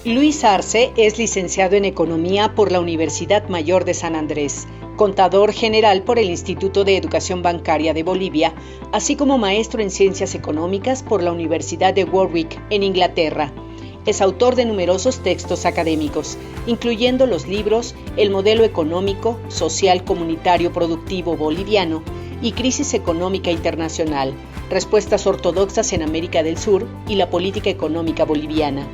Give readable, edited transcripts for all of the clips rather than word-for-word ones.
Luis Arce es licenciado en Economía por la Universidad Mayor de San Andrés, contador general por el Instituto de Educación Bancaria de Bolivia, así como maestro en Ciencias Económicas por la Universidad de Warwick, en Inglaterra. Es autor de numerosos textos académicos, incluyendo los libros El modelo económico, social, comunitario, productivo boliviano y Crisis económica internacional, respuestas ortodoxas en América del Sur y la política económica boliviana.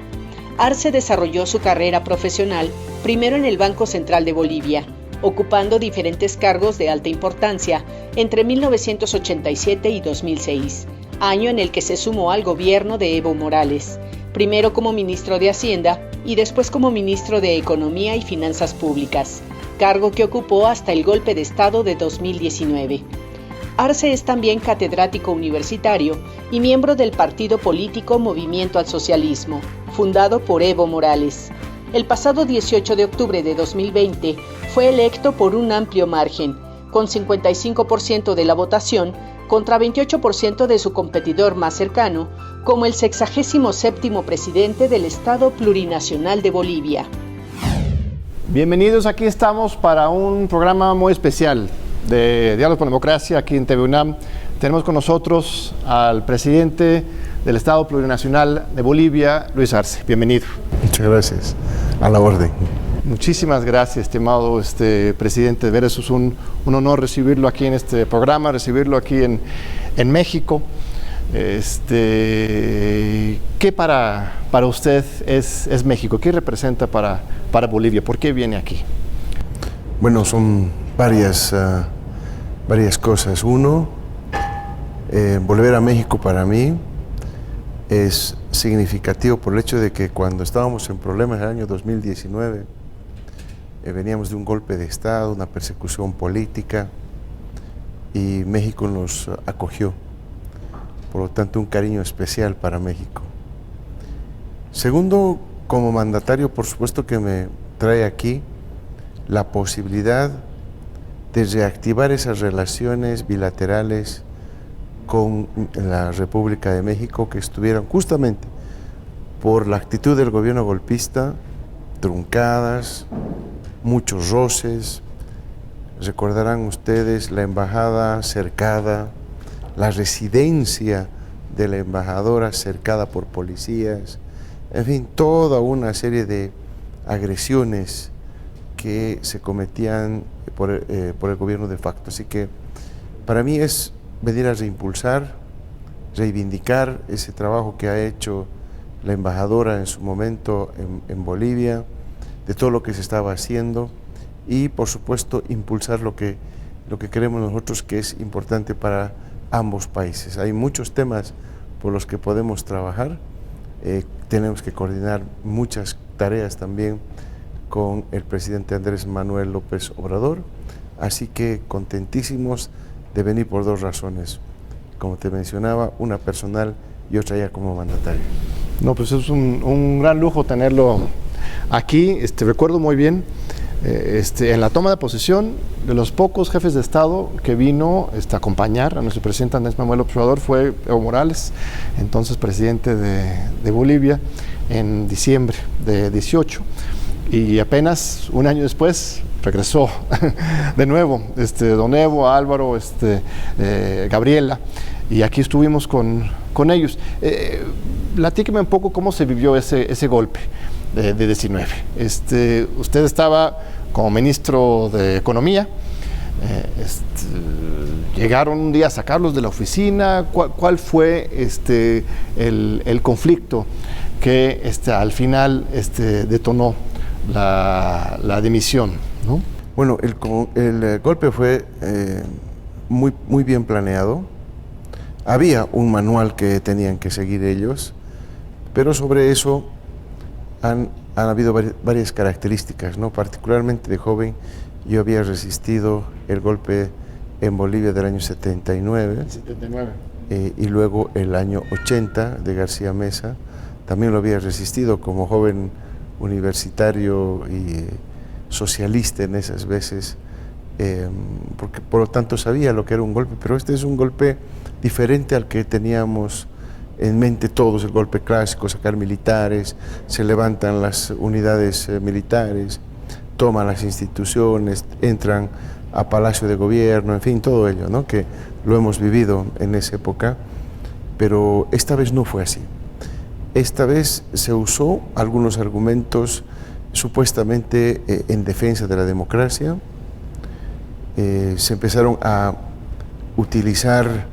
Arce desarrolló su carrera profesional primero en el Banco Central de Bolivia, ocupando diferentes cargos de alta importancia entre 1987 y 2006, año en el que se sumó al gobierno de Evo Morales, primero como ministro de Hacienda y después como ministro de Economía y Finanzas Públicas, cargo que ocupó hasta el golpe de Estado de 2019. Arce es también catedrático universitario y miembro del partido político Movimiento al Socialismo, fundado por Evo Morales. El pasado 18 de octubre de 2020 fue electo por un amplio margen, con 55% de la votación contra 28% de su competidor más cercano, como el 67º presidente del Estado Plurinacional de Bolivia. Bienvenidos, aquí estamos para un programa muy especial de Diálogo por Democracia aquí en TV UNAM. Tenemos con nosotros al presidente del Estado Plurinacional de Bolivia, Luis Arce. Bienvenido. Muchas gracias. A la orden. Muchísimas gracias, estimado presidente. De veras es un honor recibirlo aquí en este programa, recibirlo aquí en México. ¿Qué para usted es México? ¿Qué representa para Bolivia? ¿Por qué viene aquí? Bueno, son varias cosas. Uno, volver a México para mí es significativo por el hecho de que cuando estábamos en problemas en el año 2019, veníamos de un golpe de Estado, una persecución política, y México nos acogió. Por lo tanto, un cariño especial para México. Segundo, como mandatario, por supuesto que me trae aquí la posibilidad de reactivar esas relaciones bilaterales con la República de México que estuvieron justamente por la actitud del gobierno golpista, truncadas, muchos roces. Recordarán ustedes la embajada cercada, la residencia de la embajadora cercada por policías, en fin, toda una serie de agresiones que se cometían por el gobierno de facto. Así que para mí es venir a reimpulsar, reivindicar ese trabajo que ha hecho la embajadora en su momento en Bolivia, de todo lo que se estaba haciendo y por supuesto impulsar lo que creemos nosotros que es importante para ambos países. Hay muchos temas por los que podemos trabajar, tenemos que coordinar muchas tareas también con el presidente Andrés Manuel López Obrador, así que contentísimos de venir por dos razones, como te mencionaba, una personal y otra ya como mandatario. No, pues es un gran lujo tenerlo aquí. Recuerdo muy bien, en la toma de posesión, de los pocos jefes de Estado que vino a acompañar a nuestro presidente Andrés Manuel López Obrador fue Evo Morales, entonces presidente de Bolivia, en diciembre de 18. Y apenas un año después regresó de nuevo, don Evo, Álvaro, Gabriela, y aquí estuvimos con ellos. Platíqueme un poco cómo se vivió ese golpe de 19. Usted estaba como ministro de Economía, llegaron un día a sacarlos de la oficina. ¿Cuál fue el conflicto que al final detonó la dimisión, ¿no? Bueno, el golpe fue muy bien planeado. Había un manual que tenían que seguir ellos, pero sobre eso han habido varias características, ¿no? Particularmente de joven, yo había resistido el golpe en Bolivia del año 79. Y luego el año 80 de García Mesa, también lo había resistido como joven universitario y socialista en esas veces, porque por lo tanto sabía lo que era un golpe, pero este es un golpe diferente al que teníamos en mente todos el golpe clásico, sacar militares, se levantan las unidades militares, toman las instituciones, entran a Palacio de Gobierno, en fin, todo ello, ¿no? Que lo hemos vivido en esa época, pero esta vez no fue así. Esta vez se usó algunos argumentos supuestamente en defensa de la democracia, se empezaron a utilizar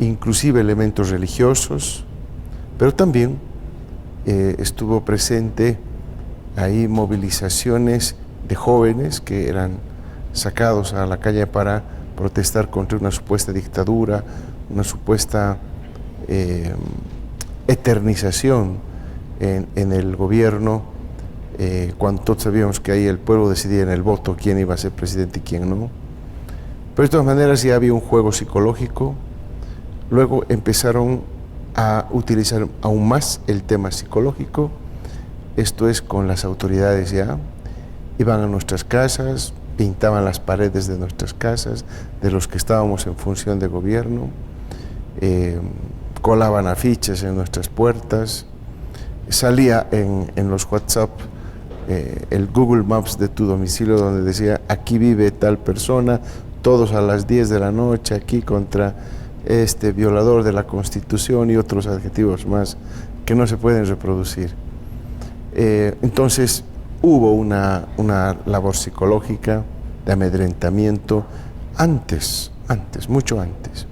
inclusive elementos religiosos, pero también estuvo presente ahí movilizaciones de jóvenes que eran sacados a la calle para protestar contra una supuesta dictadura, una supuesta eternización en el gobierno, cuando todos sabíamos que ahí el pueblo decidía en el voto quién iba a ser presidente y quién no. Pero de todas maneras ya había un juego psicológico. Luego empezaron a utilizar aún más el tema psicológico, esto es con las autoridades ya, iban a nuestras casas, pintaban las paredes de nuestras casas, de los que estábamos en función de gobierno, colaban afiches en nuestras puertas, salía en los WhatsApp el Google Maps de tu domicilio donde decía aquí vive tal persona, todos a las 10 de la noche aquí contra este violador de la Constitución y otros adjetivos más que no se pueden reproducir. Entonces hubo una labor psicológica de amedrentamiento mucho antes.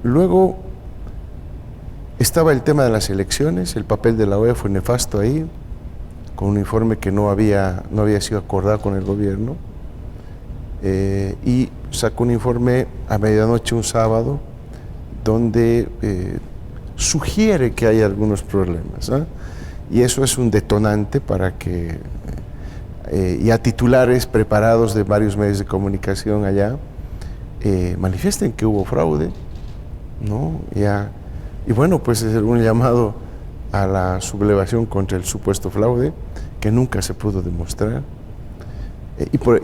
Luego estaba el tema de las elecciones, el papel de la OEA fue nefasto ahí, con un informe que no había sido acordado con el gobierno, y sacó un informe a medianoche un sábado donde sugiere que hay algunos problemas, ¿eh? Y eso es un detonante para que ya titulares preparados de varios medios de comunicación allá manifiesten que hubo fraude, ¿no? Y bueno, pues es un llamado a la sublevación contra el supuesto fraude que nunca se pudo demostrar. Y por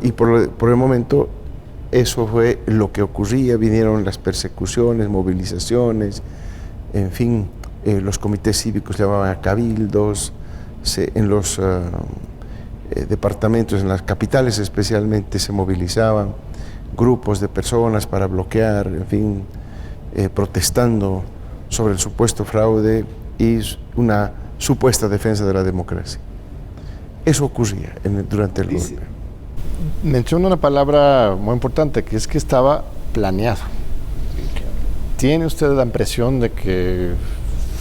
el momento eso fue lo que ocurría, vinieron las persecuciones, movilizaciones, en fin, los comités cívicos llamaban a cabildos, en los departamentos, en las capitales especialmente, se movilizaban grupos de personas para bloquear, en fin, protestando sobre el supuesto fraude y una supuesta defensa de la democracia. Eso ocurría durante el golpe. Menciona una palabra muy importante, que es que estaba planeado. ¿Tiene usted la impresión de que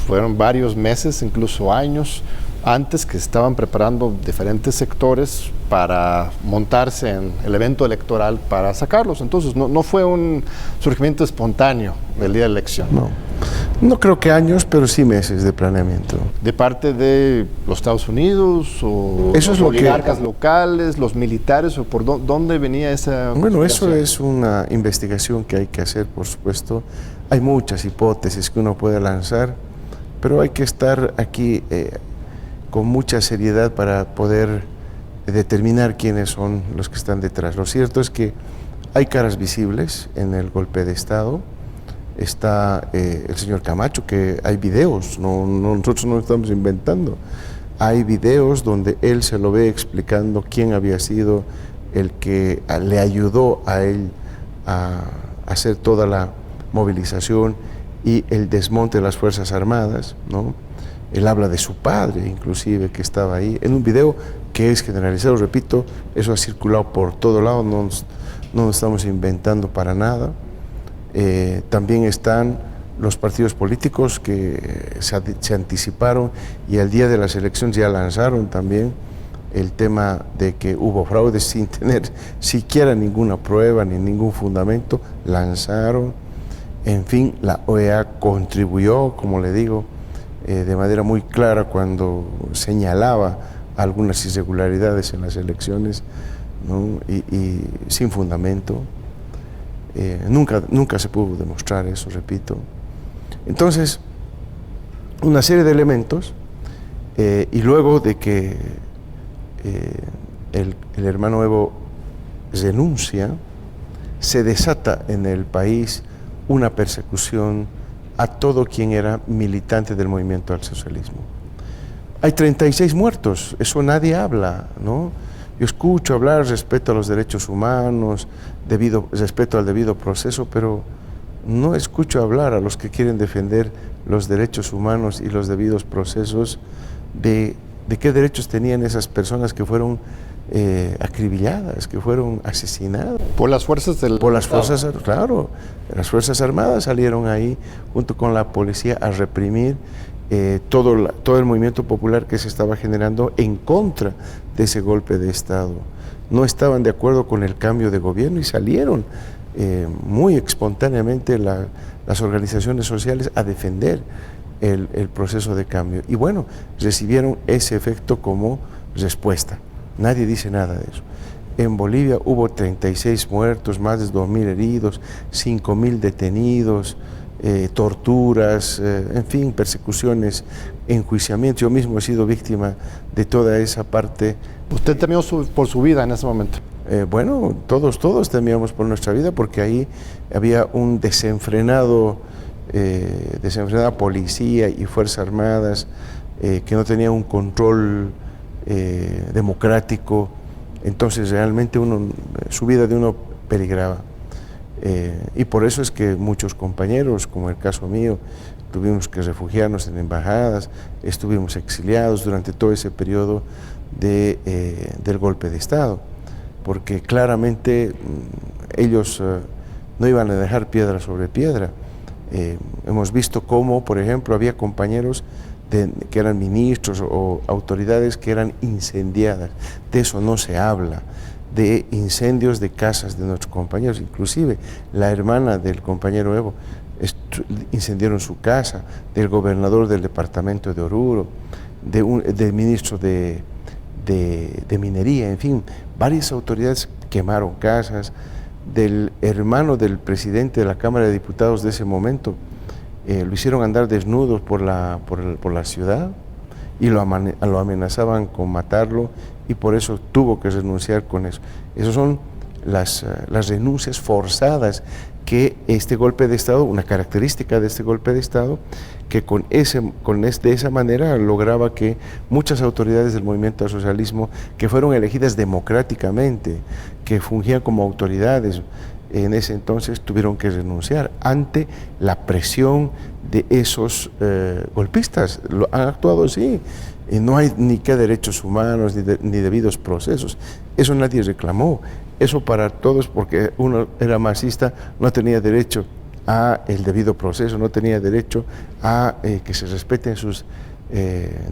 fueron varios meses, incluso años, antes que estaban preparando diferentes sectores para montarse en el evento electoral para sacarlos? Entonces, no fue un surgimiento espontáneo del día de la elección. No creo que años, pero sí meses de planeamiento. ¿De parte de los Estados Unidos o eso los es oligarcas locales, los militares, o por dónde venía esa? Bueno, eso es una investigación que hay que hacer, por supuesto. Hay muchas hipótesis que uno puede lanzar, pero hay que estar aquí con mucha seriedad para poder determinar quiénes son los que están detrás. Lo cierto es que hay caras visibles en el golpe de Estado. Está el señor Camacho, que hay videos, nosotros no estamos inventando. Hay videos donde él se lo ve explicando quién había sido el que le ayudó a él a hacer toda la movilización y el desmonte de las Fuerzas Armadas, ¿no? Él habla de su padre, inclusive, que estaba ahí, en un video que es generalizado, repito, eso ha circulado por todo lado, no nos estamos inventando para nada. También están los partidos políticos que se anticiparon y al día de las elecciones ya lanzaron también el tema de que hubo fraude sin tener siquiera ninguna prueba ni ningún fundamento, lanzaron. En fin, la OEA contribuyó, como le digo, de manera muy clara cuando señalaba algunas irregularidades en las elecciones, ¿no? y sin fundamento. Nunca se pudo demostrar eso, repito. Entonces, una serie de elementos, y luego de que el hermano Evo renuncia, se desata en el país una persecución a todo quien era militante del movimiento al socialismo. Hay 36 muertos, eso nadie habla, ¿no? Yo escucho hablar respeto a los derechos humanos, respeto al debido proceso, pero no escucho hablar a los que quieren defender los derechos humanos y los debidos procesos de qué derechos tenían esas personas que fueron acribilladas, que fueron asesinadas. Por las fuerzas del Por las Estado. fuerzas, claro, las Fuerzas Armadas salieron ahí junto con la policía a reprimir todo el movimiento popular que se estaba generando en contra de ese golpe de Estado. No estaban de acuerdo con el cambio de gobierno y salieron muy espontáneamente las organizaciones sociales a defender el proceso de cambio. Y bueno, recibieron ese efecto como respuesta. Nadie dice nada de eso. En Bolivia hubo 36 muertos, más de 2.000 heridos, 5.000 detenidos, torturas, en fin, persecuciones, enjuiciamientos. Yo mismo he sido víctima de toda esa parte. ¿Usted temió por su vida en ese momento? Bueno, todos temíamos por nuestra vida porque ahí había un desenfrenada policía y Fuerzas Armadas que no tenía un control democrático. Entonces realmente su vida de uno peligraba. Y por eso es que muchos compañeros, como el caso mío, tuvimos que refugiarnos en embajadas, estuvimos exiliados durante todo ese periodo del golpe de Estado, porque claramente ellos no iban a dejar piedra sobre piedra. Hemos visto cómo, por ejemplo, había compañeros que eran ministros o autoridades que eran incendiadas. De eso no se habla, de incendios de casas de nuestros compañeros. Inclusive la hermana del compañero Evo incendiaron su casa, del gobernador del departamento de Oruro, del ministro de minería, en fin, varias autoridades quemaron casas, del hermano del presidente de la Cámara de Diputados de ese momento. Lo hicieron andar desnudos por la ciudad y lo amenazaban con matarlo, y por eso tuvo que renunciar con eso. Esas son las renuncias forzadas que este golpe de Estado, una característica de este golpe de Estado, que de esa manera lograba que muchas autoridades del movimiento al socialismo, que fueron elegidas democráticamente, que fungían como autoridades, en ese entonces tuvieron que renunciar ante la presión de esos golpistas. Han actuado así, y no hay ni qué derechos humanos ni debidos procesos. Eso nadie reclamó. Eso para todos, porque uno era marxista, no tenía derecho a el debido proceso, no tenía derecho a que se respeten sus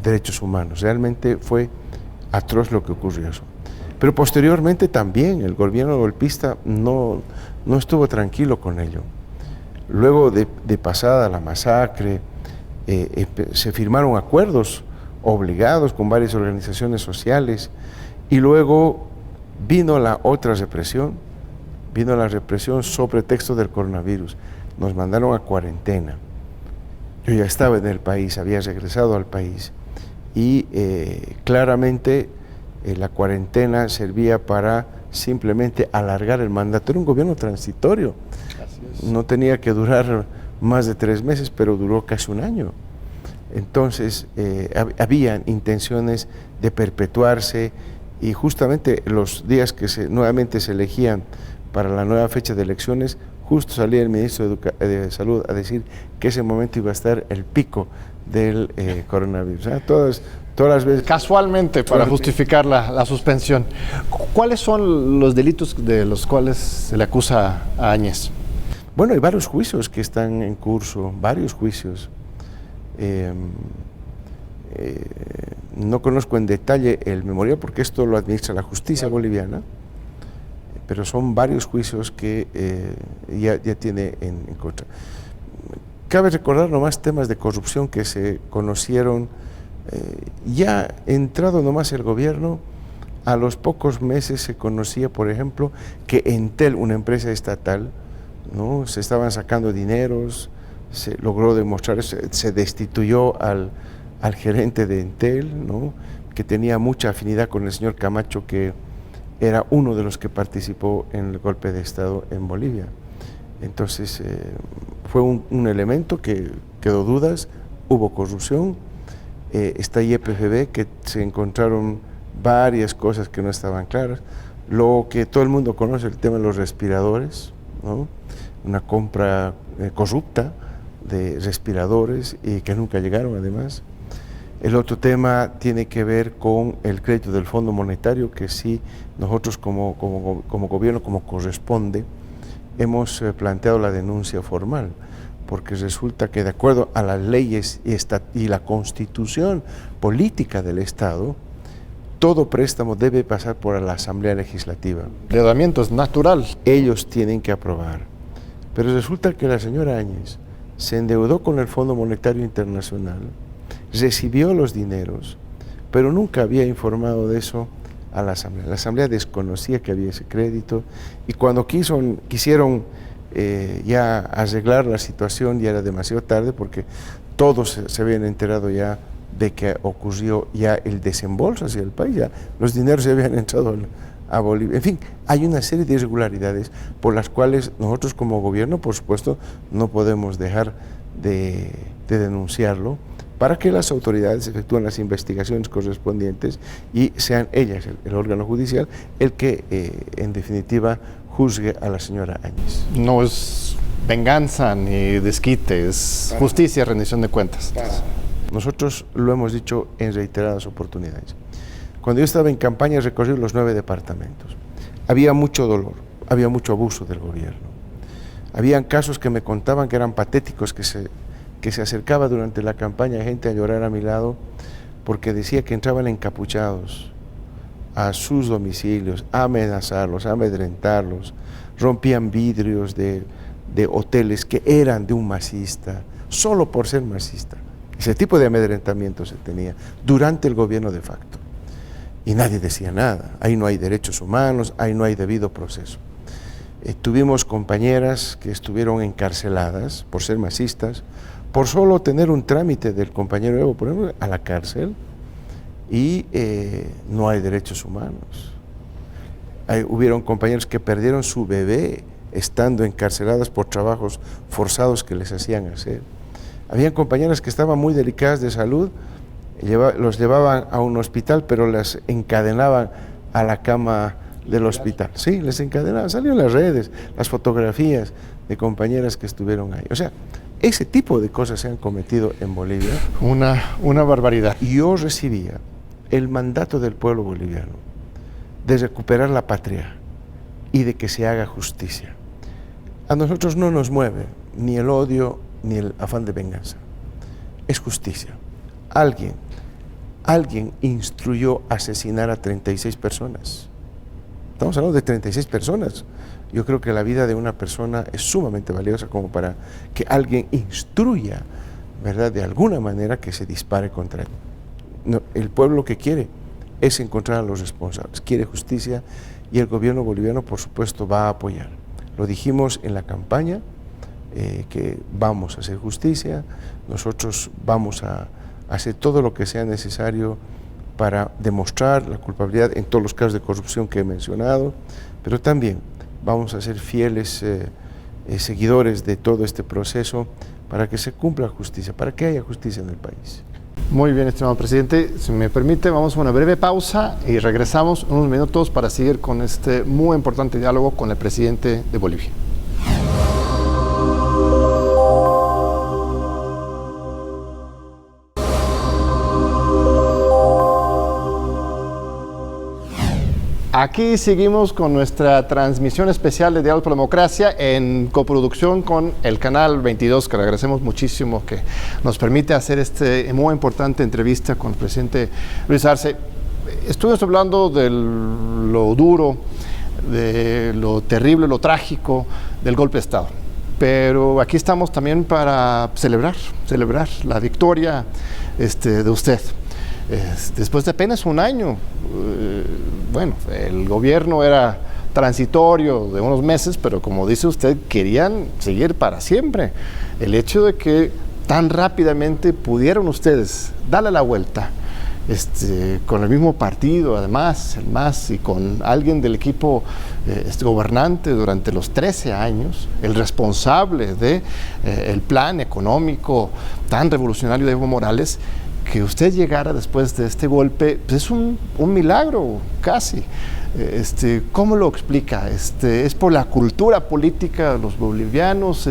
derechos humanos. Realmente fue atroz lo que ocurrió eso. Pero posteriormente también el gobierno golpista no estuvo tranquilo con ello. Luego de pasada la masacre, se firmaron acuerdos obligados con varias organizaciones sociales, y luego vino la otra represión, vino la represión sobre texto del coronavirus. Nos mandaron a cuarentena. Yo ya estaba en el país, había regresado al país, y claramente la cuarentena servía para simplemente alargar el mandato. Era un gobierno transitorio, no tenía que durar más de 3 meses, pero duró casi un año. Entonces habían intenciones de perpetuarse, y justamente los días que nuevamente se elegían para la nueva fecha de elecciones, justo salía el ministro de Salud a decir que ese momento iba a estar el pico del coronavirus. Todas las veces. Casualmente, para justificar la suspensión. ¿Cuáles son los delitos de los cuales se le acusa a Áñez? Bueno, hay varios juicios que están en curso, varios juicios. No conozco en detalle el memorial porque esto lo administra la justicia boliviana, pero son varios juicios que ya tiene en contra. Cabe recordar nomás temas de corrupción que se conocieron ya entrado nomás el gobierno. A los pocos meses se conocía, por ejemplo, que Entel, una empresa estatal, ¿no?, se estaban sacando dineros, se logró demostrar eso, se destituyó al gerente de Entel, ¿no?, que tenía mucha afinidad con el señor Camacho, que era uno de los que participó en el golpe de Estado en Bolivia. Entonces fue un elemento que quedó dudas, hubo corrupción, está YPFB, que se encontraron varias cosas que no estaban claras, lo que todo el mundo conoce, el tema de los respiradores, ¿no? Una compra corrupta de respiradores y que nunca llegaron además. El otro tema tiene que ver con el crédito del Fondo Monetario, que sí nosotros como gobierno, como corresponde, hemos planteado la denuncia formal, porque resulta que de acuerdo a las leyes y la constitución política del Estado, todo préstamo debe pasar por la Asamblea Legislativa. El endeudamiento es natural. Ellos tienen que aprobar. Pero resulta que la señora Áñez se endeudó con el Fondo Monetario Internacional, recibió los dineros, pero nunca había informado de eso a la Asamblea. La Asamblea desconocía que había ese crédito y cuando quisieron ya arreglar la situación ya era demasiado tarde porque todos se habían enterado ya de que ocurrió ya el desembolso hacia el país, ya los dineros se habían entrado a Bolivia. En fin, hay una serie de irregularidades por las cuales nosotros como gobierno, por supuesto, no podemos dejar de denunciarlo para que las autoridades efectúen las investigaciones correspondientes y sean ellas, el órgano judicial, el que en definitiva juzgue a la señora Áñez. No es venganza ni desquite, es justicia, rendición de cuentas. Nosotros lo hemos dicho en reiteradas oportunidades. Cuando yo estaba en campaña recorrí los 9 departamentos. Había mucho dolor, había mucho abuso del gobierno. Habían casos que me contaban que eran patéticos, que se acercaba durante la campaña gente a llorar a mi lado porque decía que entraban encapuchados a sus domicilios, a amenazarlos, a amedrentarlos, rompían vidrios de hoteles que eran de un masista, solo por ser masista. Ese tipo de amedrentamiento se tenía durante el gobierno de facto. Y nadie decía nada. Ahí no hay derechos humanos, ahí no hay debido proceso. Tuvimos compañeras que estuvieron encarceladas por ser masistas, por solo tener un trámite del compañero Evo, por ejemplo, a la cárcel, y no hay derechos humanos. Hubieron compañeros que perdieron su bebé estando encarceladas por trabajos forzados que les hacían hacer. Habían compañeras que estaban muy delicadas de salud, los llevaban a un hospital, pero las encadenaban a la cama del hospital. Sí, les encadenaban, salieron las redes, las fotografías de compañeras que estuvieron ahí. O sea, ese tipo de cosas se han cometido en Bolivia. Una barbaridad. Yo recibía el mandato del pueblo boliviano de recuperar la patria y de que se haga justicia. A nosotros no nos mueve ni el odio ni el afán de venganza. Es justicia. Alguien instruyó asesinar a 36 personas. Estamos hablando de 36 personas. Yo creo que la vida de una persona es sumamente valiosa como para que alguien instruya, ¿verdad?, de alguna manera que se dispare contra él. No, el pueblo lo que quiere es encontrar a los responsables, quiere justicia y el gobierno boliviano, por supuesto, va a apoyar. Lo dijimos en la campaña, que vamos a hacer justicia, nosotros vamos a hacer todo lo que sea necesario para demostrar la culpabilidad en todos los casos de corrupción que he mencionado, pero también vamos a ser fieles seguidores de todo este proceso para que se cumpla justicia, para que haya justicia en el país. Muy bien, estimado presidente. Si me permite, vamos a una breve pausa y regresamos en unos minutos para seguir con este muy importante diálogo con el presidente de Bolivia. Aquí seguimos con nuestra transmisión especial de Diálogo por la Democracia en coproducción con el Canal 22, que le agradecemos muchísimo que nos permite hacer esta muy importante entrevista con el presidente Luis Arce. Estuvimos hablando de lo duro, de lo terrible, lo trágico del golpe de Estado. Pero aquí estamos también para celebrar la victoria de usted. Después de apenas un año, bueno, el gobierno era transitorio de unos meses, pero como dice usted, querían seguir para siempre. El hecho de que tan rápidamente pudieron ustedes darle la vuelta con el mismo partido, además, el MAS, y con alguien del equipo gobernante durante los 13 años, el responsable de el plan económico tan revolucionario de Evo Morales, que usted llegara después de este golpe, pues es un milagro, casi. ¿Cómo lo explica? ¿Es por la cultura política de los bolivianos,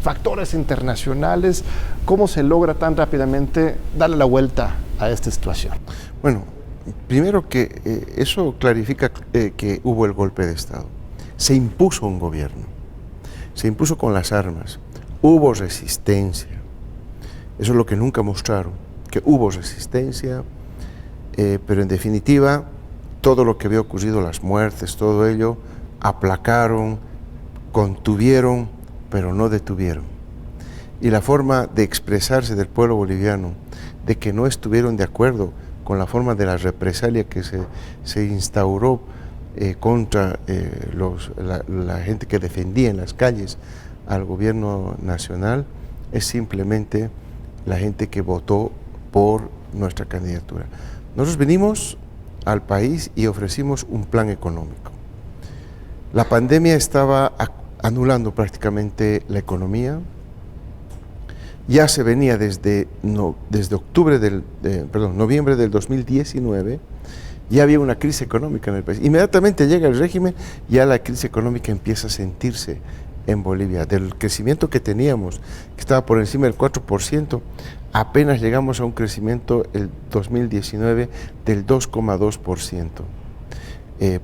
factores internacionales? ¿Cómo se logra tan rápidamente darle la vuelta a esta situación? Bueno, primero que eso clarifica que hubo el golpe de Estado. Se impuso un gobierno, se impuso con las armas, hubo resistencia. Eso es lo que nunca mostraron, que hubo resistencia, pero en definitiva todo lo que había ocurrido, las muertes, todo ello, aplacaron, contuvieron, pero no detuvieron. Y la forma de expresarse del pueblo boliviano, de que no estuvieron de acuerdo con la forma de la represalia que se instauró contra la gente que defendía en las calles al gobierno nacional, es simplemente la gente que votó por nuestra candidatura. Nosotros venimos al país y ofrecimos un plan económico. La pandemia estaba anulando prácticamente la economía. Ya se venía desde noviembre del 2019, ya había una crisis económica en el país. Inmediatamente llega el régimen, ya la crisis económica empieza a sentirse en Bolivia. Del crecimiento que teníamos, que estaba por encima del 4%, apenas llegamos a un crecimiento el 2019 del 2,2%.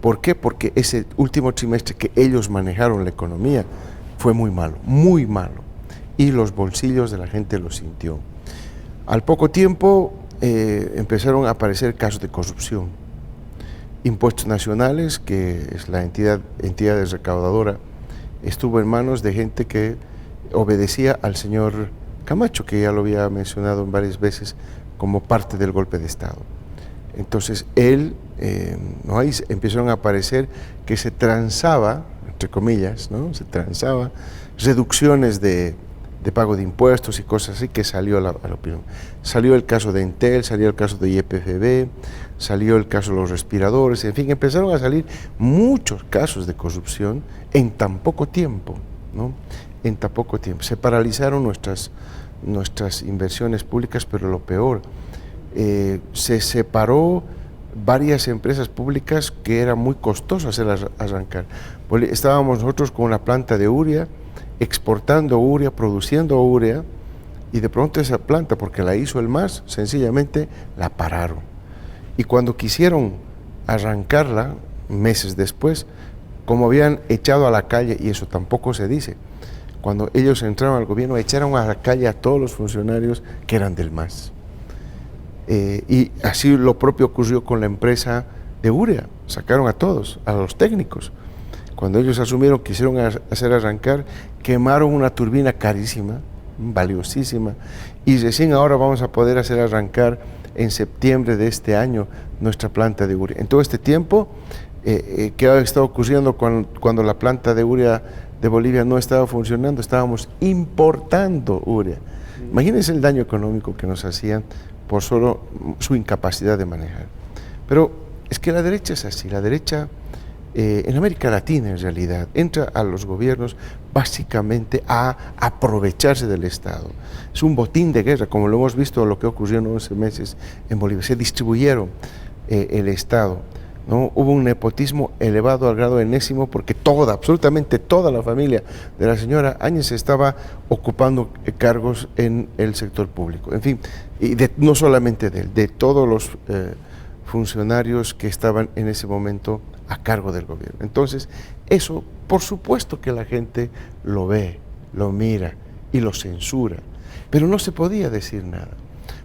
¿Por qué? Porque ese último trimestre que ellos manejaron la economía fue muy malo, y los bolsillos de la gente lo sintió. Al poco tiempo empezaron a aparecer casos de corrupción. Impuestos Nacionales, que es la entidad recaudadora, estuvo en manos de gente que obedecía al señor Camacho, que ya lo había mencionado varias veces como parte del golpe de Estado. Entonces ahí empezaron a aparecer que se transaba, entre comillas, ¿no? Se transaba reducciones de pago de impuestos y cosas así, que salió a la opinión. Salió el caso de Entel, salió el caso de YPFB, salió el caso de los respiradores, en fin, empezaron a salir muchos casos de corrupción en tan poco tiempo, ¿no? En tan poco tiempo. Se paralizaron nuestras inversiones públicas, pero lo peor, se separó varias empresas públicas que era muy costoso hacerlas arrancar. Estábamos nosotros con una planta de urea, exportando urea, produciendo urea, y de pronto esa planta, porque la hizo el MAS, sencillamente la pararon. Y cuando quisieron arrancarla, meses después, como habían echado a la calle, y eso tampoco se dice, cuando ellos entraron al gobierno, echaron a la calle a todos los funcionarios que eran del MAS. Y así lo propio ocurrió con la empresa de urea, sacaron a todos, a los técnicos. Cuando ellos asumieron, quisieron hacer arrancar, quemaron una turbina carísima, valiosísima, y recién ahora vamos a poder hacer arrancar en septiembre de este año nuestra planta de urea. En todo este tiempo, ¿qué ha estado ocurriendo cuando la planta de urea de Bolivia no estaba funcionando? Estábamos importando urea. Imagínense el daño económico que nos hacían por solo su incapacidad de manejar. Pero es que la derecha es así, la derecha en América Latina en realidad entra a los gobiernos básicamente a aprovecharse del Estado. Es un botín de guerra, como lo hemos visto lo que ocurrió en 11 meses en Bolivia. Se distribuyeron el Estado, ¿no? Hubo un nepotismo elevado al grado enésimo, porque absolutamente toda la familia de la señora Áñez estaba ocupando cargos en el sector público. En fin, y no solamente de todos los funcionarios que estaban en ese momento a cargo del gobierno. Entonces, eso, por supuesto que la gente lo ve, lo mira y lo censura, pero no se podía decir nada,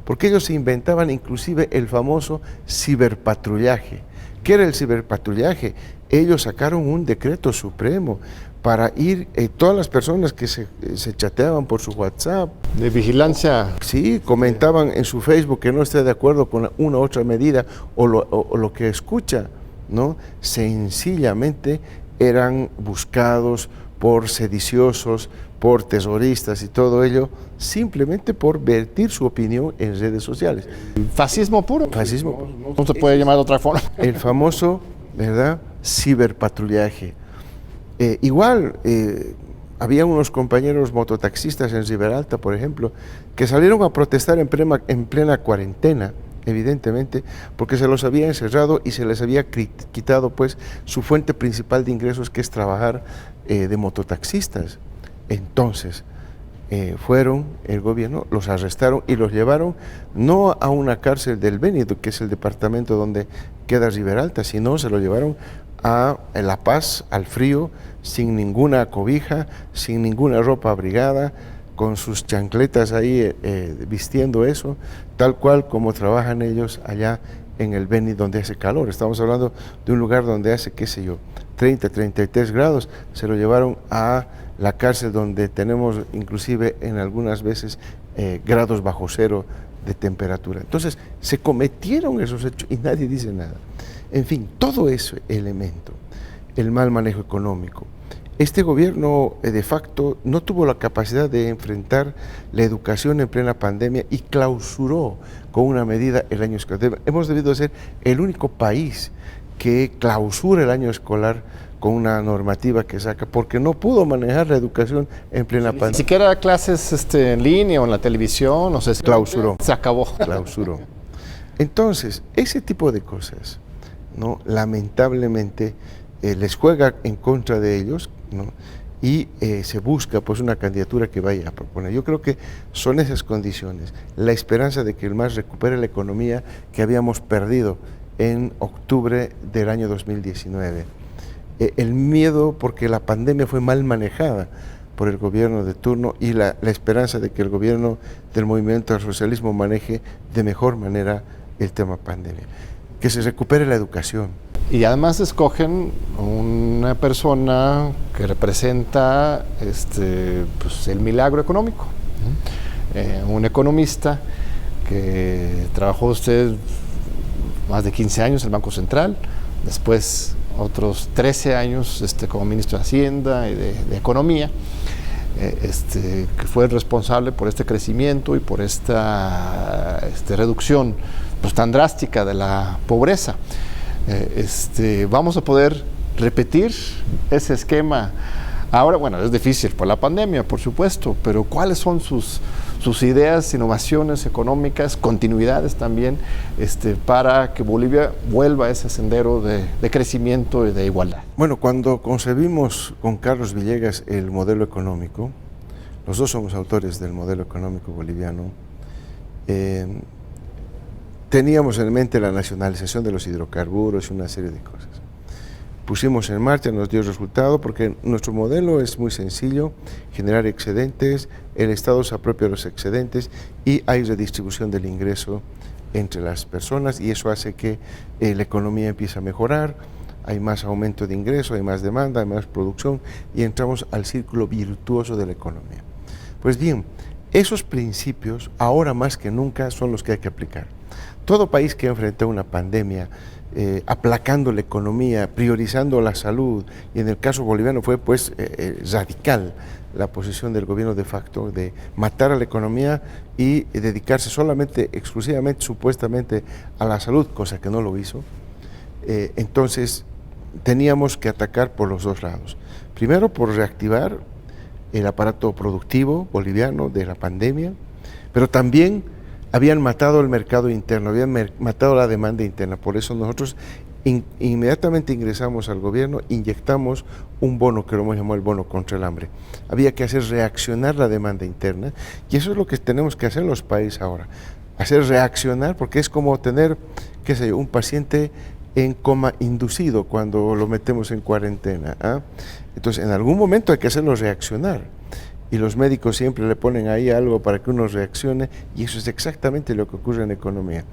porque ellos se inventaban inclusive el famoso ciberpatrullaje. ¿Qué era el ciberpatrullaje? Ellos sacaron un decreto supremo para ir, todas las personas que se chateaban por su WhatsApp. De vigilancia. Sí, comentaban en su Facebook que no esté de acuerdo con una u otra medida o lo que escucha, ¿no? Sencillamente eran buscados por sediciosos, por tesoristas y todo ello, simplemente por vertir su opinión en redes sociales. Fascismo puro. Fascismo. No se puede llamar de otra forma. El famoso, ¿verdad?, ciberpatrullaje. Igual, había unos compañeros mototaxistas en Riberalta, por ejemplo, que salieron a protestar en plena cuarentena, evidentemente, porque se los había encerrado y se les había quitado pues su fuente principal de ingresos, que es trabajar de mototaxistas. Entonces, fueron el gobierno, los arrestaron y los llevaron no a una cárcel del Beni, que es el departamento donde queda Riberalta, sino se lo llevaron a La Paz, al frío, sin ninguna cobija, sin ninguna ropa abrigada, con sus chancletas ahí vistiendo eso, tal cual como trabajan ellos allá en el Beni, donde hace calor. Estamos hablando de un lugar donde hace, qué sé yo, 30, 33 grados. Se lo llevaron a la cárcel, donde tenemos inclusive en algunas veces grados bajo cero de temperatura. Entonces, se cometieron esos hechos y nadie dice nada. En fin, todo ese elemento, el mal manejo económico. Este gobierno de facto no tuvo la capacidad de enfrentar la educación en plena pandemia y clausuró con una medida el año escolar. Hemos debido ser el único país que clausura el año escolar con una normativa que saca, porque no pudo manejar la educación en plena pandemia. Ni siquiera clases en línea o en la televisión, no sé. Clausuró. Se acabó. Clausuró. Entonces, ese tipo de cosas, ¿no?, lamentablemente les juega en contra de ellos, ¿no?, y se busca pues una candidatura que vaya a proponer. Yo creo que son esas condiciones, la esperanza de que el MAS recupere la economía que habíamos perdido en octubre del año 2019. El miedo porque la pandemia fue mal manejada por el gobierno de turno, y la esperanza de que el gobierno del movimiento al socialismo maneje de mejor manera el tema pandemia. Que se recupere la educación. Y además escogen una persona que representa pues, el milagro económico, ¿no? Un economista que trabajó usted más de 15 años en el Banco Central, después otros 13 años como ministro de Hacienda y de Economía, que fue el responsable por este crecimiento y por esta reducción pues, tan drástica de la pobreza. Vamos a poder repetir ese esquema ahora. Bueno, es difícil por la pandemia, por supuesto, pero ¿cuáles son sus ideas, innovaciones económicas, continuidades también, para que Bolivia vuelva a ese sendero de crecimiento y de igualdad? Bueno, cuando concebimos con Carlos Villegas el modelo económico, los dos somos autores del modelo económico boliviano, teníamos en mente la nacionalización de los hidrocarburos y una serie de cosas. Pusimos en marcha, nos dio resultado, porque nuestro modelo es muy sencillo: generar excedentes, el Estado se apropia de los excedentes y hay redistribución del ingreso entre las personas, y eso hace que la economía empiece a mejorar, hay más aumento de ingreso, hay más demanda, hay más producción, y entramos al círculo virtuoso de la economía. Pues bien, esos principios ahora más que nunca son los que hay que aplicar. Todo país que enfrenta una pandemia, aplacando la economía, priorizando la salud, y en el caso boliviano fue pues radical la posición del gobierno de facto de matar a la economía y dedicarse solamente, exclusivamente, supuestamente a la salud, cosa que no lo hizo. Entonces teníamos que atacar por los dos lados. Primero, por reactivar el aparato productivo boliviano de la pandemia, pero también habían matado el mercado interno, habían matado la demanda interna. Por eso nosotros inmediatamente ingresamos al gobierno, inyectamos un bono que lo hemos llamado el bono contra el hambre. Había que hacer reaccionar la demanda interna, y eso es lo que tenemos que hacer los países ahora, hacer reaccionar, porque es como tener, qué sé yo, un paciente en coma inducido cuando lo metemos en cuarentena, ¿ah? Entonces en algún momento hay que hacerlo reaccionar, y los médicos siempre le ponen ahí algo para que uno reaccione, y eso es exactamente lo que ocurre en economía.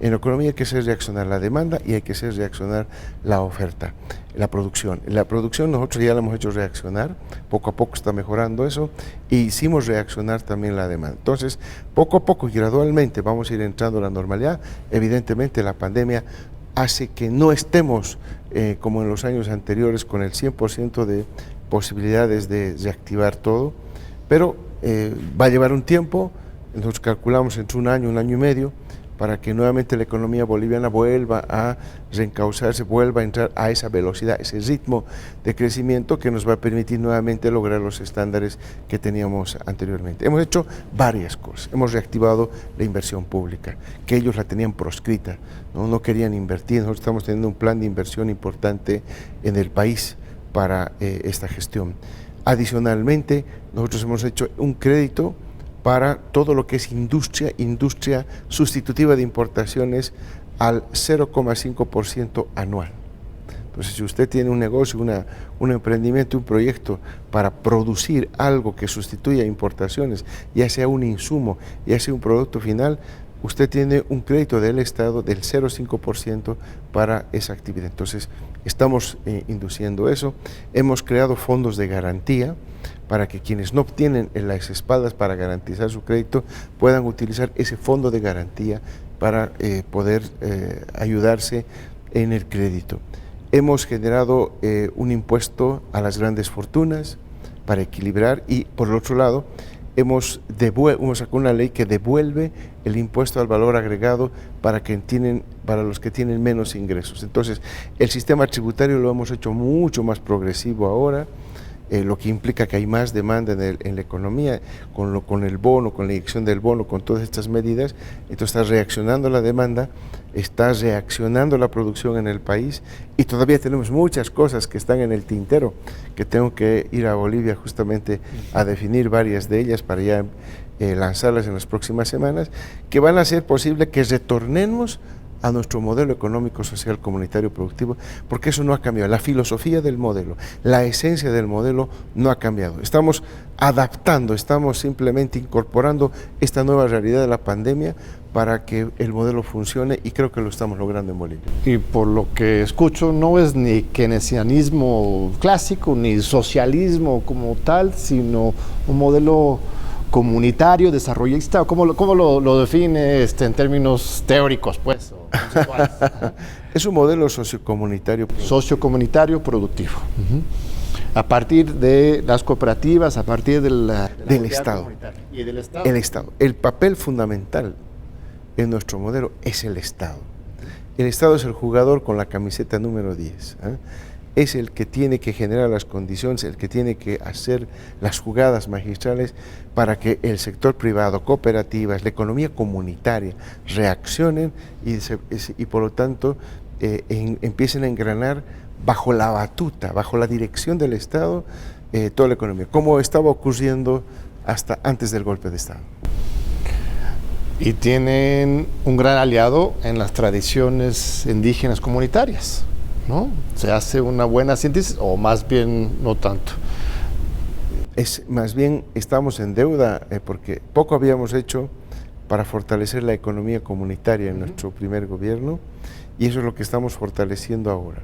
En la economía hay que hacer reaccionar la demanda y hay que hacer reaccionar la oferta, la producción. La producción nosotros ya la hemos hecho reaccionar, poco a poco está mejorando eso, y hicimos reaccionar también la demanda. Entonces, poco a poco y gradualmente vamos a ir entrando a la normalidad. Evidentemente la pandemia hace que no estemos como en los años anteriores con el 100% de posibilidades de reactivar todo, Pero va a llevar un tiempo, nosotros calculamos entre un año y medio, para que nuevamente la economía boliviana vuelva a reencauzarse, vuelva a entrar a esa velocidad, ese ritmo de crecimiento que nos va a permitir nuevamente lograr los estándares que teníamos anteriormente. Hemos hecho varias cosas, hemos reactivado la inversión pública, que ellos la tenían proscrita, no querían invertir. Nosotros estamos teniendo un plan de inversión importante en el país para esta gestión. Adicionalmente, nosotros hemos hecho un crédito para todo lo que es industria sustitutiva de importaciones al 0,5% anual. Entonces, si usted tiene un negocio, un emprendimiento, un proyecto para producir algo que sustituya importaciones, ya sea un insumo, ya sea un producto final, usted tiene un crédito del Estado del 0,5% para esa actividad. Entonces, estamos induciendo eso. Hemos creado fondos de garantía para que quienes no tienen las espaldas para garantizar su crédito puedan utilizar ese fondo de garantía para poder ayudarse en el crédito. Hemos generado un impuesto a las grandes fortunas para equilibrar, y por el otro lado hemos sacado una ley que devuelve el impuesto al valor agregado para los que tienen menos ingresos. Entonces, el sistema tributario lo hemos hecho mucho más progresivo ahora, lo que implica que hay más demanda en la economía, con el bono, con la inyección del bono, con todas estas medidas. Entonces está reaccionando la demanda, está reaccionando la producción en el país, y todavía tenemos muchas cosas que están en el tintero, que tengo que ir a Bolivia justamente a definir varias de ellas para ya lanzarlas en las próximas semanas, que van a hacer posible que retornemos a nuestro modelo económico, social, comunitario, productivo, porque eso no ha cambiado. La filosofía del modelo, la esencia del modelo no ha cambiado. Estamos adaptando, estamos simplemente incorporando esta nueva realidad de la pandemia para que el modelo funcione, y creo que lo estamos logrando en Bolivia. Y por lo que escucho, no es ni keynesianismo clásico, ni socialismo como tal, sino un modelo comunitario, desarrollista. ¿Cómo lo define en términos teóricos, pues? Es un modelo sociocomunitario. Sociocomunitario productivo. A partir de las cooperativas, a partir del Estado. ¿Y del Estado? El Estado. El papel fundamental en nuestro modelo es el Estado. El Estado es el jugador con la camiseta número 10. Es el que tiene que generar las condiciones, el que tiene que hacer las jugadas magistrales para que el sector privado, cooperativas, la economía comunitaria reaccionen y por lo tanto empiecen a engranar bajo la batuta, bajo la dirección del Estado, toda la economía, como estaba ocurriendo hasta antes del golpe de Estado. Y tienen un gran aliado en las tradiciones indígenas comunitarias, ¿no? ¿Se hace una buena síntesis o más bien no tanto? Más bien estamos en deuda porque poco habíamos hecho para fortalecer la economía comunitaria en nuestro primer gobierno, y eso es lo que estamos fortaleciendo ahora.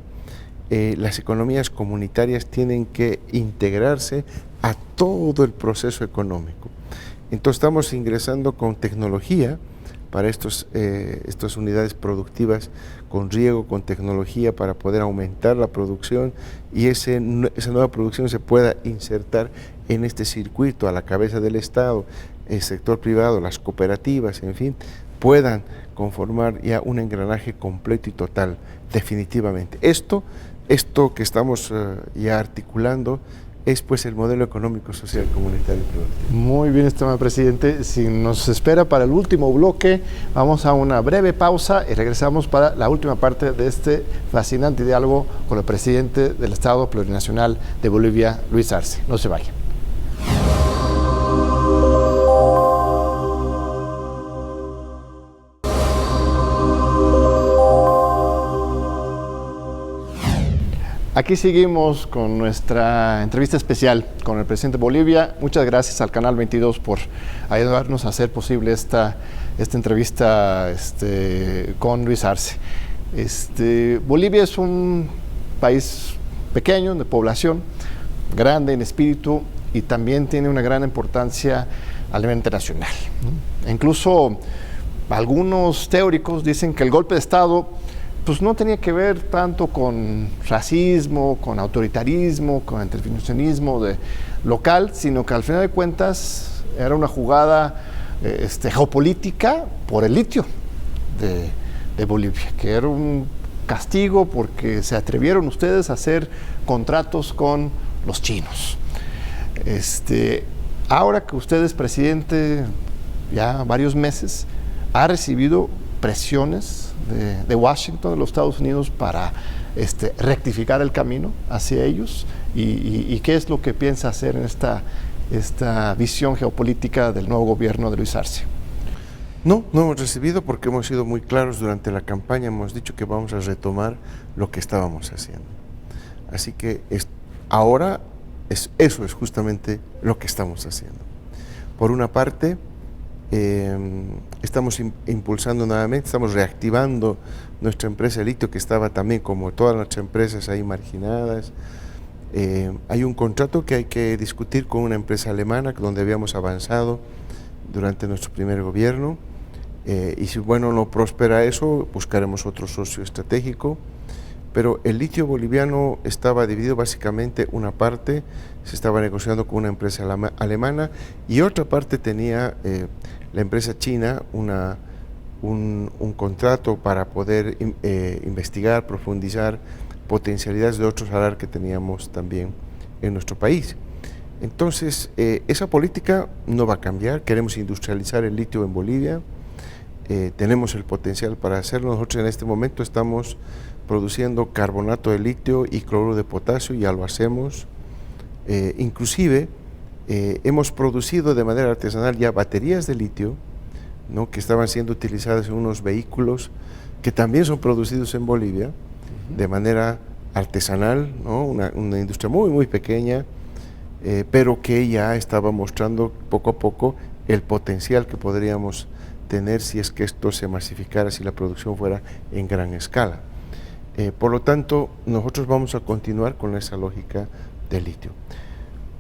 Las economías comunitarias tienen que integrarse a todo el proceso económico. Entonces estamos ingresando con tecnología para estas unidades productivas, con riego, con tecnología, para poder aumentar la producción, y esa nueva producción se pueda insertar en este circuito a la cabeza del Estado, el sector privado, las cooperativas, en fin, puedan conformar ya un engranaje completo y total, definitivamente. Esto que estamos ya articulando es pues el modelo económico, social, comunitario y productivo. Muy bien, estimado presidente. Si nos espera para el último bloque, vamos a una breve pausa y regresamos para la última parte de este fascinante diálogo con el presidente del Estado Plurinacional de Bolivia, Luis Arce. No se vayan. Aquí seguimos con nuestra entrevista especial con el presidente de Bolivia. Muchas gracias al Canal 22 por ayudarnos a hacer posible esta entrevista con Luis Arce. Bolivia es un país pequeño, de población, grande en espíritu, y también tiene una gran importancia a nivel internacional, ¿no? Incluso algunos teóricos dicen que el golpe de Estado pues no tenía que ver tanto con racismo, con autoritarismo, con intervencionismo local, sino que al final de cuentas era una jugada geopolítica por el litio de Bolivia, que era un castigo porque se atrevieron ustedes a hacer contratos con los chinos. Ahora que usted es presidente ya varios meses, ha recibido presiones de Washington, de los Estados Unidos, para rectificar el camino hacia ellos, y qué es lo que piensa hacer en esta visión geopolítica del nuevo gobierno de Luis Arce. No hemos recibido, porque hemos sido muy claros durante la campaña, hemos dicho que vamos a retomar lo que estábamos haciendo. Así que ahora eso es justamente lo que estamos haciendo. Por una parte, estamos impulsando nuevamente, estamos reactivando nuestra empresa de litio, que estaba también, como todas nuestras empresas, ahí marginadas. Hay un contrato que hay que discutir con una empresa alemana, donde habíamos avanzado durante nuestro primer gobierno, y si no prospera eso, buscaremos otro socio estratégico. Pero el litio boliviano estaba dividido básicamente: una parte se estaba negociando con una empresa alemana, y otra parte tenía la empresa china un contrato para poder investigar, profundizar potencialidades de otro salar que teníamos también en nuestro país. Entonces, esa política no va a cambiar. Queremos industrializar el litio en Bolivia, tenemos el potencial para hacerlo. Nosotros en este momento estamos produciendo carbonato de litio y cloruro de potasio, ya lo hacemos. Inclusive hemos producido de manera artesanal ya baterías de litio, ¿no?, que estaban siendo utilizadas en unos vehículos que también son producidos en Bolivia de manera artesanal, ¿no?, una industria muy, muy pequeña, pero que ya estaba mostrando poco a poco el potencial que podríamos tener si es que esto se masificara, si la producción fuera en gran escala. Por lo tanto, nosotros vamos a continuar con esa lógica del litio.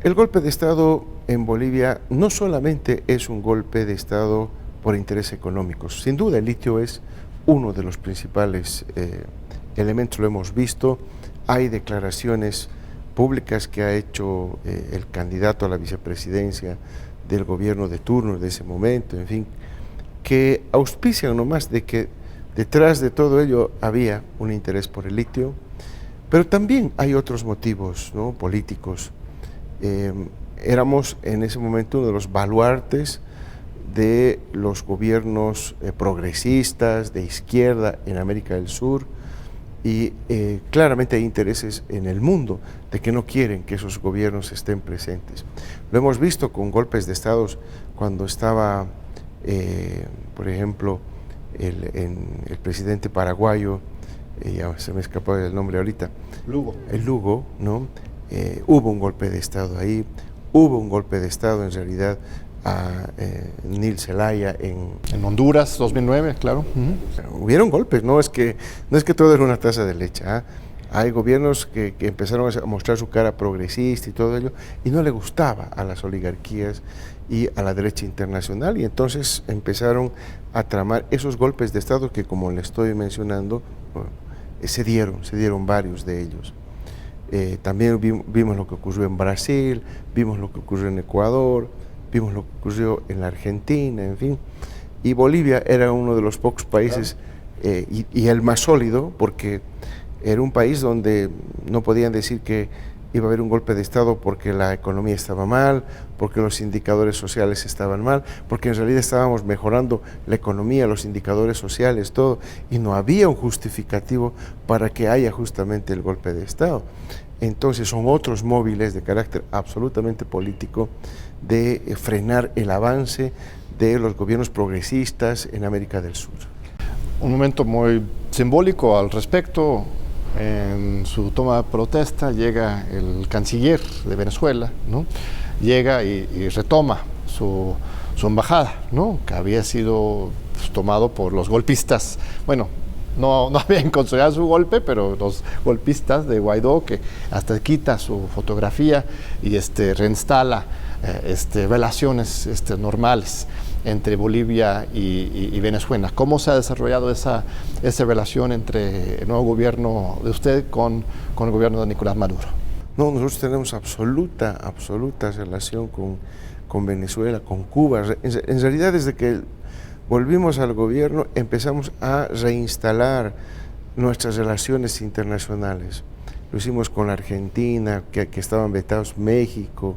El golpe de Estado en Bolivia no solamente es un golpe de Estado por intereses económicos. Sin duda, el litio es uno de los principales elementos, lo hemos visto. Hay declaraciones públicas que ha hecho el candidato a la vicepresidencia del gobierno de turno de ese momento, en fin, que auspician nomás de que detrás de todo ello había un interés por el litio, pero también hay otros motivos, ¿no?, políticos. Éramos en ese momento uno de los baluartes de los gobiernos progresistas, de izquierda en América del Sur, y claramente hay intereses en el mundo de que no quieren que esos gobiernos estén presentes. Lo hemos visto con golpes de Estado cuando estaba, por ejemplo, el presidente paraguayo, ya se me escapó el nombre ahorita, Lugo, ¿no? Hubo un golpe de Estado ahí, hubo un golpe de Estado en realidad a Nil Zelaya en Honduras, 2009, claro. Hubieron golpes, no es que todo era una taza de leche. Hay gobiernos que empezaron a mostrar su cara progresista y todo ello, y no le gustaba a las oligarquías y a la derecha internacional, y entonces empezaron a tramar esos golpes de Estado que, como le estoy mencionando, se dieron varios de ellos. También vimos lo que ocurrió en Brasil, vimos lo que ocurrió en Ecuador, vimos lo que ocurrió en la Argentina, en fin. Y Bolivia era uno de los pocos países, y el más sólido, porque era un país donde no podían decir que iba a haber un golpe de Estado porque la economía estaba mal, porque los indicadores sociales estaban mal, porque en realidad estábamos mejorando la economía, los indicadores sociales, todo, y no había un justificativo para que haya justamente el golpe de Estado. Entonces son otros móviles de carácter absolutamente político de frenar el avance de los gobiernos progresistas en América del Sur. Un momento muy simbólico al respecto. En su toma de protesta llega el canciller de Venezuela, ¿no? Llega y retoma su embajada, ¿no?, que había sido tomado por los golpistas. Bueno, no habían consolidado su golpe, pero los golpistas de Guaidó, que hasta quita su fotografía y reinstala velaciones normales. entre Bolivia y Venezuela. ¿Cómo se ha desarrollado esa relación entre el nuevo gobierno de usted con el gobierno de Nicolás Maduro? No, nosotros tenemos absoluta relación con Venezuela, con Cuba. En realidad, desde que volvimos al gobierno, empezamos a reinstalar nuestras relaciones internacionales. Lo hicimos con Argentina, que estaban vetados, México,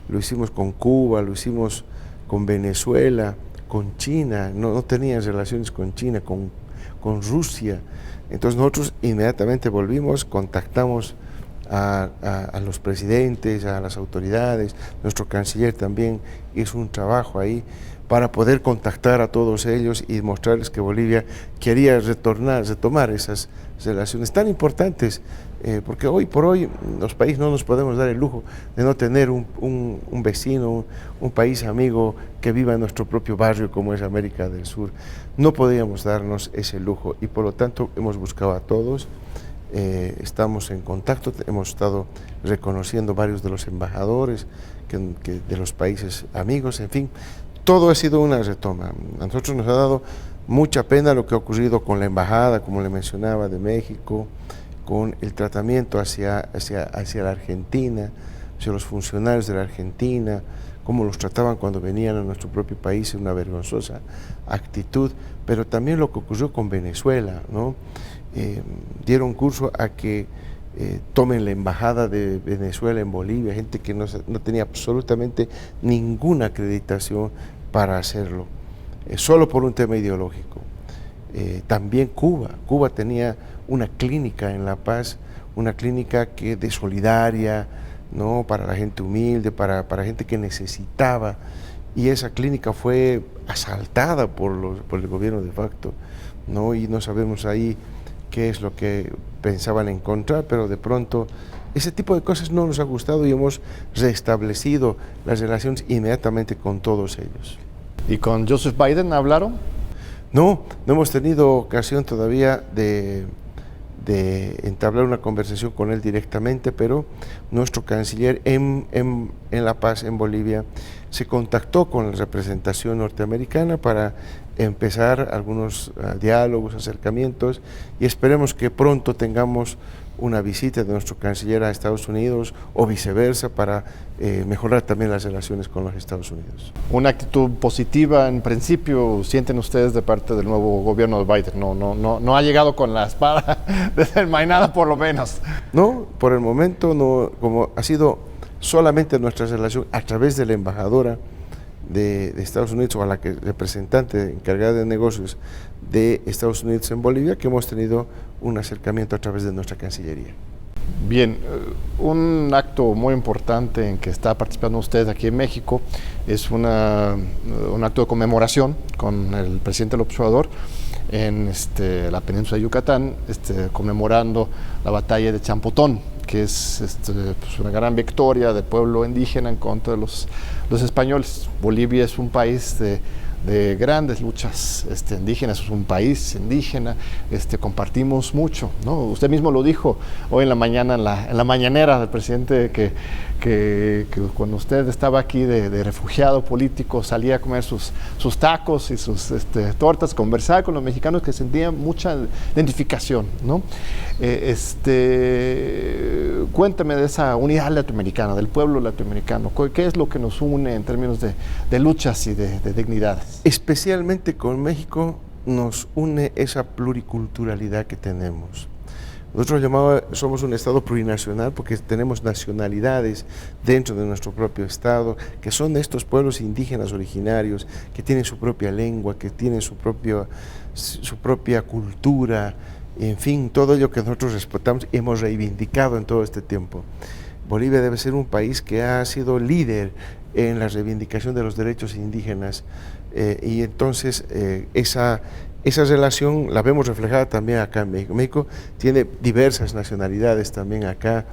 lo hicimos con Cuba, lo hicimos con Venezuela, con China, no tenían relaciones con China, con Rusia. Entonces nosotros inmediatamente volvimos, contactamos a los presidentes, a las autoridades, nuestro canciller también hizo un trabajo ahí para poder contactar a todos ellos y mostrarles que Bolivia quería retomar esas relaciones tan importantes, porque hoy por hoy los países no nos podemos dar el lujo de no tener un vecino, un país amigo que viva en nuestro propio barrio como es América del Sur. No podíamos darnos ese lujo y por lo tanto hemos buscado a todos. Estamos en contacto, hemos estado reconociendo varios de los embajadores de los países amigos, en fin, todo ha sido una retoma. A nosotros nos ha dado mucha pena lo que ha ocurrido con la embajada, como le mencionaba, de México, con el tratamiento hacia la Argentina, hacia los funcionarios de la Argentina, cómo los trataban cuando venían a nuestro propio país, en una vergonzosa actitud, pero también lo que ocurrió con Venezuela, ¿no? Dieron curso a que tomen la embajada de Venezuela en Bolivia, gente que no tenía absolutamente ninguna acreditación para hacerlo, solo por un tema ideológico. También Cuba tenía una clínica en La Paz, una clínica de solidaria, ¿no? Para la gente humilde, para gente que necesitaba, y esa clínica fue asaltada por el gobierno de facto, ¿no? Y no sabemos ahí qué es lo que pensaban encontrar, pero de pronto ese tipo de cosas no nos ha gustado y hemos restablecido las relaciones inmediatamente con todos ellos. ¿Y con Joseph Biden hablaron? No hemos tenido ocasión todavía de entablar una conversación con él directamente, pero nuestro canciller en La Paz, en Bolivia, se contactó con la representación norteamericana para empezar algunos diálogos, acercamientos, y esperemos que pronto tengamos una visita de nuestro canciller a Estados Unidos o viceversa para mejorar también las relaciones con los Estados Unidos. Una actitud positiva en principio sienten ustedes de parte del nuevo gobierno de Biden, no ha llegado con la espada desenvainada por lo menos. No, por el momento no, como ha sido solamente nuestra relación a través de la embajadora de Estados Unidos o a la representante encargada de negocios de Estados Unidos en Bolivia, que hemos tenido un acercamiento a través de nuestra Cancillería. Bien, un acto muy importante en que está participando usted aquí en México es un acto de conmemoración con el presidente López Obrador en la península de Yucatán, conmemorando la batalla de Champotón, que es pues una gran victoria del pueblo indígena en contra de los españoles. Bolivia es un país de grandes luchas indígenas, es un país indígena, compartimos mucho, ¿no? Usted mismo lo dijo hoy en la mañana, en la mañanera del presidente, que cuando usted estaba aquí de refugiado político, salía a comer sus tacos y sus tortas, conversaba con los mexicanos, que sentían mucha identificación, ¿no? Cuéntame de esa unidad latinoamericana, del pueblo latinoamericano. ¿Qué es lo que nos une en términos de luchas y de dignidades? Especialmente con México nos une esa pluriculturalidad que tenemos. Nosotros somos un estado plurinacional porque tenemos nacionalidades dentro de nuestro propio estado, que son de estos pueblos indígenas originarios, que tienen su propia lengua, que tienen su propia cultura, en fin, todo ello que nosotros respetamos y hemos reivindicado en todo este tiempo. Bolivia debe ser un país que ha sido líder en la reivindicación de los derechos indígenas, y entonces esa relación la vemos reflejada también acá en México. México tiene diversas nacionalidades también acá,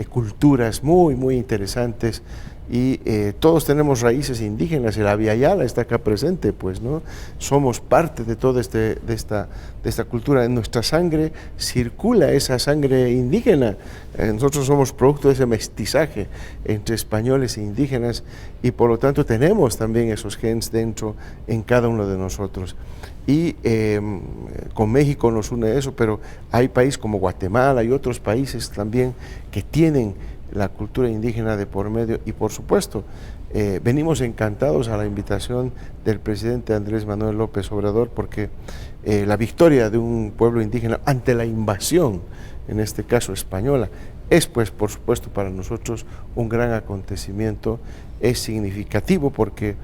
culturas muy, muy interesantes, y todos tenemos raíces indígenas, el Abya Yala está acá presente, pues, ¿no? Somos parte de toda de esta cultura, en nuestra sangre circula esa sangre indígena, nosotros somos producto de ese mestizaje entre españoles e indígenas y por lo tanto tenemos también esos genes dentro en cada uno de nosotros. Y con México nos une eso, pero hay países como Guatemala y otros países también que tienen la cultura indígena de por medio y por supuesto venimos encantados a la invitación del presidente Andrés Manuel López Obrador porque la victoria de un pueblo indígena ante la invasión, en este caso española, es pues por supuesto para nosotros un gran acontecimiento, es significativo porque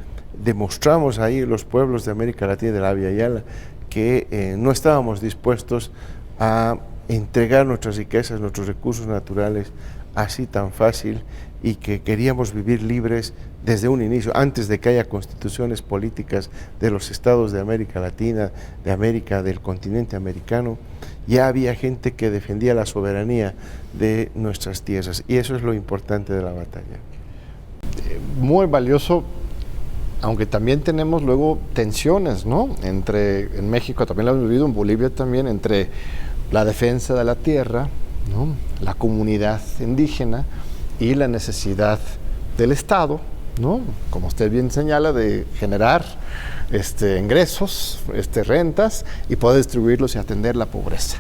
demostramos ahí los pueblos de América Latina y de la Abya Yala que no estábamos dispuestos a entregar nuestras riquezas, nuestros recursos naturales así tan fácil y que queríamos vivir libres desde un inicio, antes de que haya constituciones políticas de los estados de América Latina, de América, del continente americano, ya había gente que defendía la soberanía de nuestras tierras y eso es lo importante de la batalla. Muy valioso, aunque también tenemos luego tensiones, ¿no? En México también lo hemos vivido, en Bolivia también, entre la defensa de la tierra, ¿no? La comunidad indígena y la necesidad del Estado, ¿no? Como usted bien señala, de generar ingresos, rentas y poder distribuirlos y atender la pobreza.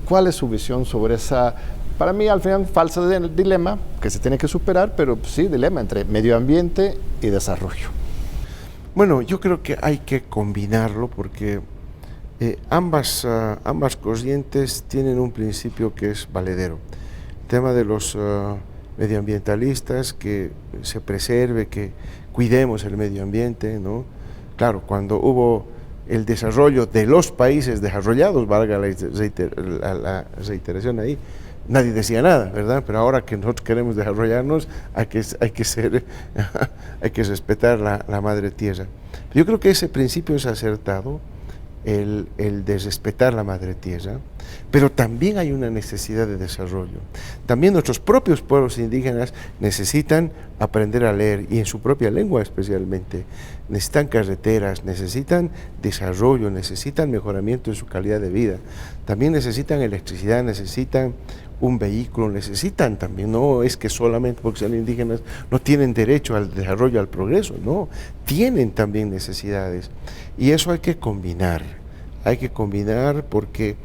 ¿Cuál es su visión sobre esa, para mí al final, falsa dilema que se tiene que superar, pero sí, dilema entre medio ambiente y desarrollo? Bueno, yo creo que hay que combinarlo porque ambas corrientes tienen un principio que es valedero. El tema de los medioambientalistas, que se preserve, que cuidemos el medio ambiente, ¿no? Claro, cuando hubo el desarrollo de los países desarrollados, valga la reiteración ahí, nadie decía nada, ¿verdad? Pero ahora que nosotros queremos desarrollarnos, hay que respetar la madre tierra. Yo creo que ese principio es acertado, el de respetar la madre tierra, pero también hay una necesidad de desarrollo. También nuestros propios pueblos indígenas necesitan aprender a leer, y en su propia lengua especialmente. Necesitan carreteras, necesitan desarrollo, necesitan mejoramiento de su calidad de vida. También necesitan electricidad, necesitan un vehículo, necesitan también, no es que solamente porque sean indígenas no tienen derecho al desarrollo, al progreso, no, tienen también necesidades. Y eso hay que combinar porque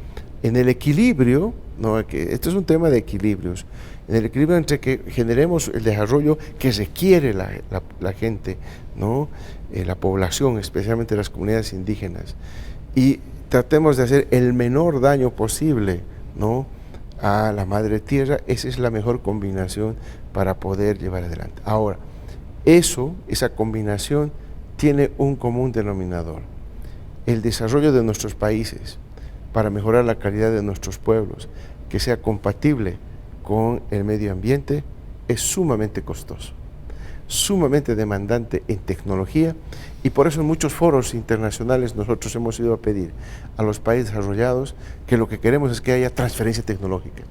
en el equilibrio, no, esto es un tema de equilibrios, en el equilibrio entre que generemos el desarrollo que requiere la gente, ¿no? La población, especialmente las comunidades indígenas, y tratemos de hacer el menor daño posible, ¿no?, a la madre tierra. Esa es la mejor combinación para poder llevar adelante. Ahora, esa combinación tiene un común denominador: el desarrollo de nuestros países para mejorar la calidad de nuestros pueblos, que sea compatible con el medio ambiente, es sumamente costoso, sumamente demandante en tecnología, y por eso en muchos foros internacionales nosotros hemos ido a pedir a los países desarrollados que lo que queremos es que haya transferencia tecnológica.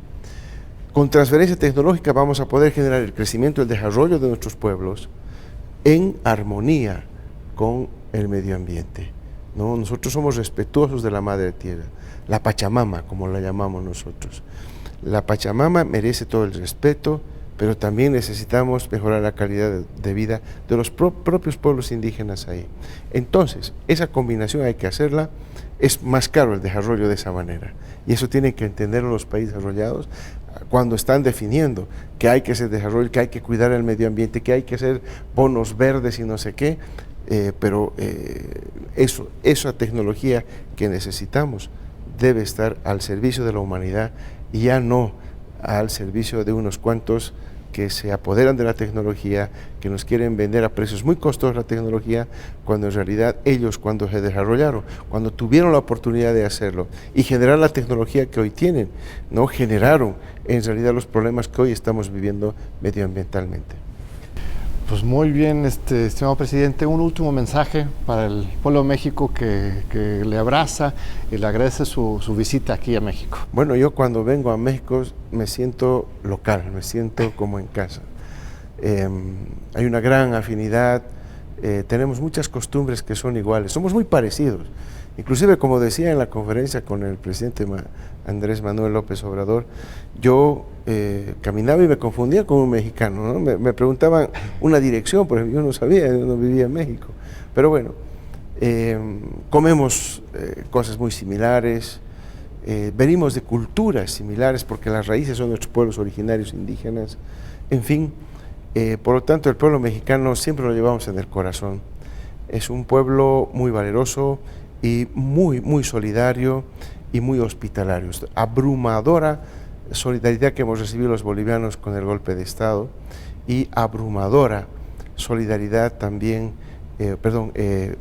Con transferencia tecnológica vamos a poder generar el crecimiento y el desarrollo de nuestros pueblos en armonía con el medio ambiente, ¿no? Nosotros somos respetuosos de la madre tierra, la Pachamama, como la llamamos nosotros. La Pachamama merece todo el respeto, pero también necesitamos mejorar la calidad de vida de los propios pueblos indígenas ahí. Entonces, esa combinación hay que hacerla. Es más caro el desarrollo de esa manera, y eso tienen que entenderlo los países desarrollados cuando están definiendo que hay que hacer desarrollo, que hay que cuidar el medio ambiente, que hay que hacer bonos verdes y no sé qué, pero esa tecnología que necesitamos debe estar al servicio de la humanidad y ya no al servicio de unos cuantos que se apoderan de la tecnología, que nos quieren vender a precios muy costosos la tecnología, cuando en realidad ellos, cuando se desarrollaron, cuando tuvieron la oportunidad de hacerlo y generar la tecnología que hoy tienen, no generaron en realidad los problemas que hoy estamos viviendo medioambientalmente. Pues muy bien, estimado presidente, un último mensaje para el pueblo de México que le abraza y le agradece su visita aquí a México. Bueno, yo cuando vengo a México me siento local, me siento como en casa. hay una gran afinidad, tenemos muchas costumbres que son iguales, somos muy parecidos. Inclusive, como decía en la conferencia con el presidente Andrés Manuel López Obrador, yo caminaba y me confundía con un mexicano, ¿no? Me preguntaban una dirección, por ejemplo, yo no sabía, yo no vivía en México. Pero bueno, comemos cosas muy similares, venimos de culturas similares porque las raíces son nuestros pueblos originarios indígenas, en fin, por lo tanto el pueblo mexicano siempre lo llevamos en el corazón. Es un pueblo muy valeroso y muy solidario y muy hospitalario. Abrumadora solidaridad que hemos recibido los bolivianos con el golpe de Estado y abrumadora solidaridad también,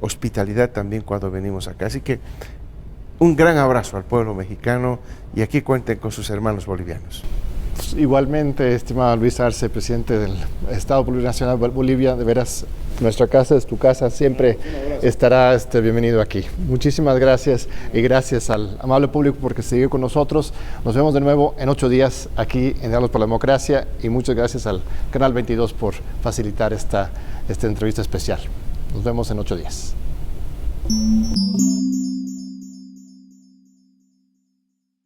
hospitalidad también cuando venimos acá. Así que un gran abrazo al pueblo mexicano y aquí cuenten con sus hermanos bolivianos. Pues igualmente, estimado Luis Arce, presidente del Estado Plurinacional de Bolivia, de veras, nuestra casa es tu casa, siempre estará bienvenido aquí. Muchísimas gracias y gracias al amable público porque siguió con nosotros. Nos vemos de nuevo en 8 días aquí en Diálogos por la Democracia y muchas gracias al Canal 22 por facilitar esta entrevista especial. Nos vemos en 8 días.